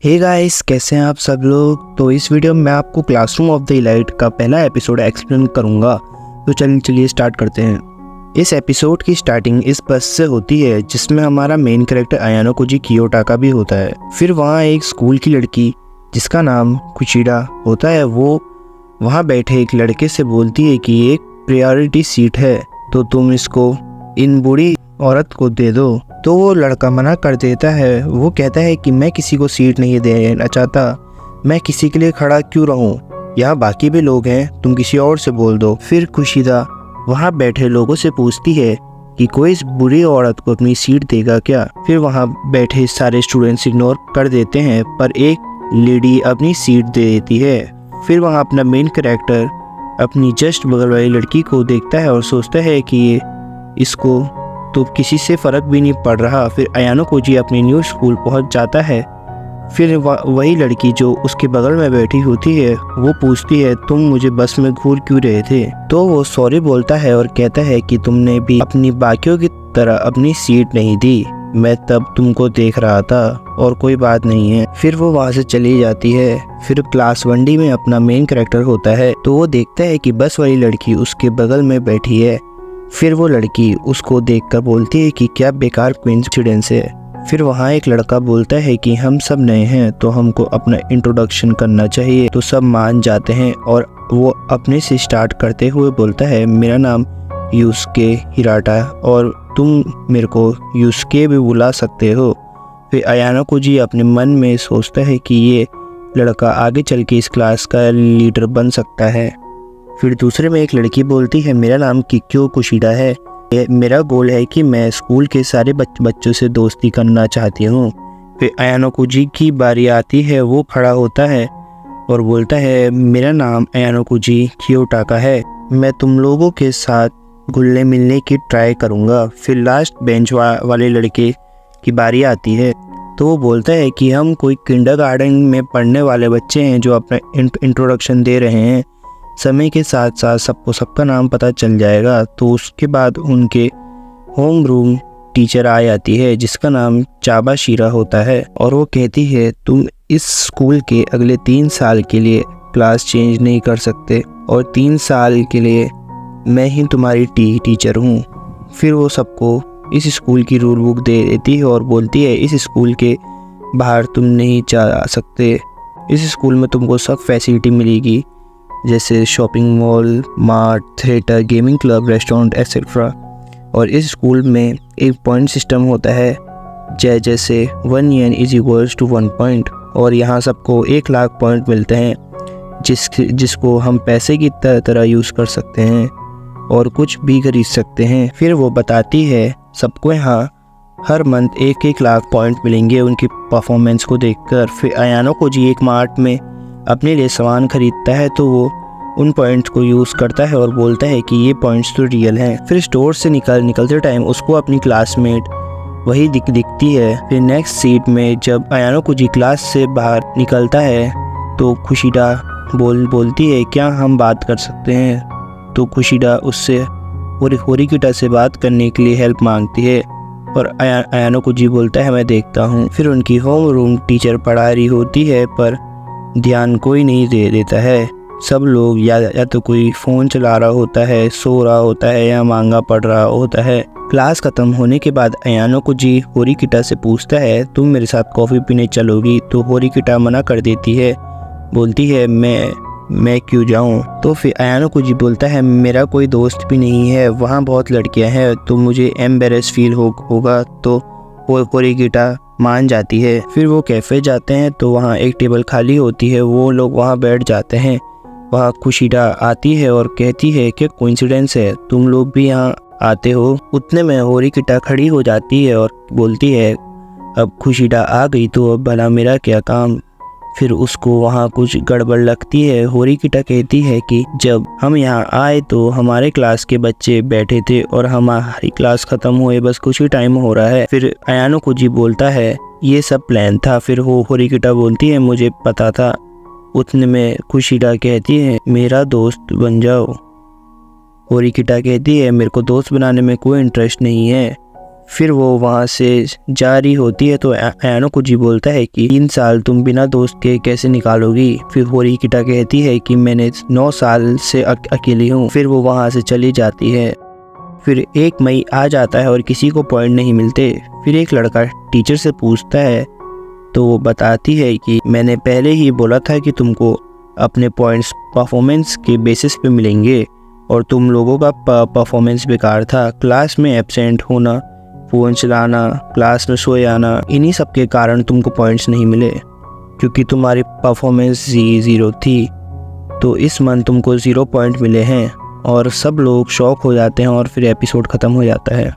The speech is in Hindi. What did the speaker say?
हे गाइस, कैसे हैं आप सब लोग। तो इस वीडियो में मैं आपको क्लासरूम ऑफ द इलाइट का पहला एपिसोड एक्सप्लेन करूंगा। तो चलिए स्टार्ट करते हैं। इस एपिसोड की स्टार्टिंग इस बस से होती है जिसमें हमारा मेन कैरेक्टर अयानो कोजी कियोटाका भी होता है। फिर वहाँ एक स्कूल की लड़की जिसका नाम कुशिडा होता है, वो वहाँ बैठे एक लड़के से बोलती है कि एक प्रायोरिटी सीट है तो तुम इसको इन बूढ़ी औरत को दे दो। तो वो लड़का मना कर देता है। वो कहता है कि मैं किसी को सीट नहीं देना चाहता, मैं किसी के लिए खड़ा क्यों रहूं, यहाँ बाकी भी लोग हैं, तुम किसी और से बोल दो। फिर कुशिदा वहाँ बैठे लोगों से पूछती है कि कोई इस बुरी औरत को अपनी सीट देगा क्या। फिर वहाँ बैठे सारे स्टूडेंट्स इग्नोर कर देते हैं, पर एक लेडी अपनी सीट दे देती है। फिर वहाँ अपना मेन कैरेक्टर अपनी जस्ट बगल वाली लड़की को देखता है और सोचता है कि ये इसको तो किसी से फ़र्क भी नहीं पड़ रहा। फिर अयानो कोजी अपने न्यू स्कूल पहुंच जाता है। फिर वही लड़की जो उसके बगल में बैठी होती है वो पूछती है, तुम मुझे बस में घूर क्यों रहे थे। तो वो सॉरी बोलता है और कहता है कि तुमने भी अपनी बाकियों की तरह अपनी सीट नहीं दी, मैं तब तुमको देख रहा था और कोई बात नहीं है। फिर वो वहाँ से चली जाती है। फिर क्लास 1D में अपना मेन कैरेक्टर होता है, तो वो देखता है कि बस वाली लड़की उसके बगल में बैठी है। फिर वो लड़की उसको देखकर बोलती है कि क्या बेकार कोइंसिडेंस है। फिर वहाँ एक लड़का बोलता है कि हम सब नए हैं तो हमको अपना इंट्रोडक्शन करना चाहिए। तो सब मान जाते हैं और वो अपने से स्टार्ट करते हुए बोलता है, मेरा नाम यूसुके हिराटा और तुम मेरे को यूसुके भी बुला सकते हो। फिर अयानो कोजी अपने मन में सोचता है कि ये लड़का आगे चल के इस क्लास का लीडर बन सकता है। फिर दूसरे में एक लड़की बोलती है, मेरा नाम किक्यो कुशिडा है, मेरा गोल है कि मैं स्कूल के सारे बच्चों से दोस्ती करना चाहती हूँ। फिर अयानो कोजी की बारी आती है। वो खड़ा होता है और बोलता है, मेरा नाम अयानो कोजी कियोटाका है, मैं तुम लोगों के साथ घुलने मिलने की ट्राई करूँगा। फिर लास्ट बेंच वाले लड़के की बारी आती है, तो वो बोलता है कि हम कोई किंडरगार्टन में पढ़ने वाले बच्चे हैं जो अपना इंट्रोडक्शन दे रहे हैं, समय के साथ साथ सबको सबका नाम पता चल जाएगा। तो उसके बाद उनके होम रूम टीचर आ जाती है जिसका नाम चाबा शीरा होता है और वो कहती है, तुम इस स्कूल के अगले 3 साल के लिए क्लास चेंज नहीं कर सकते और 3 साल के लिए मैं ही तुम्हारी टीचर हूँ। फिर वो सबको इस स्कूल की रूल बुक दे देती है और बोलती है, इस स्कूल के बाहर तुम नहीं जा सकते, इस स्कूल में तुमको सब फैसिलिटी मिलेगी जैसे shopping mall, mart, theatre, gaming club, restaurant etcetera. और इस स्कूल में एक पॉइंट सिस्टम होता है जैसे 1 yen is equals to 1 point और यहाँ सबको 1 लाख पॉइंट मिलते हैं जिसको हम पैसे की तरह यूज़ कर सकते हैं और कुछ भी खरीद सकते हैं। फिर वो बताती है सबको यहाँ हर मंथ 1-1 लाख पॉइंट मिलेंगे उनकी परफॉर्मेंस को देखकर। फिर अयानो कोजी एक मार्ट में अपने लिए सामान खरीदता है तो वो उन पॉइंट्स को यूज़ करता है और बोलता है कि ये पॉइंट्स तो रियल हैं। फिर स्टोर से निकलते टाइम उसको अपनी क्लासमेट वही दिखती है। फिर नेक्स्ट सीट में जब अयानो कोजी क्लास से बाहर निकलता है तो कुशिडा बोलती है, क्या हम बात कर सकते हैं। तो कुशिडा उससे होरिकिटा से बात करने के लिए हेल्प मांगती है और अयानो कोजी बोलता है, मैं देखता हूँ। फिर उनकी होम रूम टीचर पढ़ा रही होती है पर ध्यान कोई नहीं दे देता है। सब लोग या तो कोई फ़ोन चला रहा होता है, सो रहा होता है या मांगा पढ़ रहा होता है। क्लास ख़त्म होने के बाद अयानो कोजी होरिकिटा से पूछता है, तुम मेरे साथ कॉफ़ी पीने चलोगी। तो होरिकिटा मना कर देती है, बोलती है मैं क्यों जाऊं। तो फिर अयानो कोजी बोलता है, मेरा कोई दोस्त भी नहीं है, वहाँ बहुत लड़कियाँ हैं तो मुझे एम्बेरस फील होगा। तो होरिकिटा मान जाती है। फिर वो कैफ़े जाते हैं तो वहाँ एक टेबल खाली होती है, वो लोग वहाँ बैठ जाते हैं। वहाँ कुशिडा आती है और कहती है कि कोइंसिडेंस है, तुम लोग भी यहाँ आते हो। उतने में होरिकिटा खड़ी हो जाती है और बोलती है, अब कुशिडा आ गई तो अब भला मेरा क्या काम। फिर उसको वहाँ कुछ गड़बड़ लगती है। होरिकिटा कहती है कि जब हम यहाँ आए तो हमारे क्लास के बच्चे बैठे थे और हमारी क्लास ख़त्म हुए बस कुछ ही टाइम हो रहा है। फिर अयानो कोजी बोलता है, ये सब प्लान था। फिर होरिकिटा बोलती है, मुझे पता था। उतने में कुशिडा कहती है, मेरा दोस्त बन जाओ। होरिकिटा कहती है, मेरे को दोस्त बनाने में कोई इंटरेस्ट नहीं है। फिर वो वहाँ से जा रही होती है तो अयानो कुजी बोलता है कि 3 साल तुम बिना दोस्त के कैसे निकालोगी। फिर होरिकिटा कहती है कि मैंने 9 साल से अकेली हूँ। फिर वो वहाँ से चली जाती है। फिर 1 मई आ जाता है और किसी को पॉइंट नहीं मिलते। फिर एक लड़का टीचर से पूछता है तो वो बताती है कि मैंने पहले ही बोला था कि तुमको अपने पॉइंट्स परफॉर्मेंस के बेसिस पे मिलेंगे और तुम लोगों का परफॉर्मेंस बेकार था। क्लास में एब्सेंट होना, फ़ोन चलाना, क्लास में सोए आना, इन्हीं सब के कारण तुमको पॉइंट्स नहीं मिले क्योंकि तुम्हारी परफॉर्मेंस 0 थी। तो इस मंथ तुमको 0 पॉइंट मिले हैं। और सब लोग शॉक हो जाते हैं और फिर एपिसोड ख़त्म हो जाता है।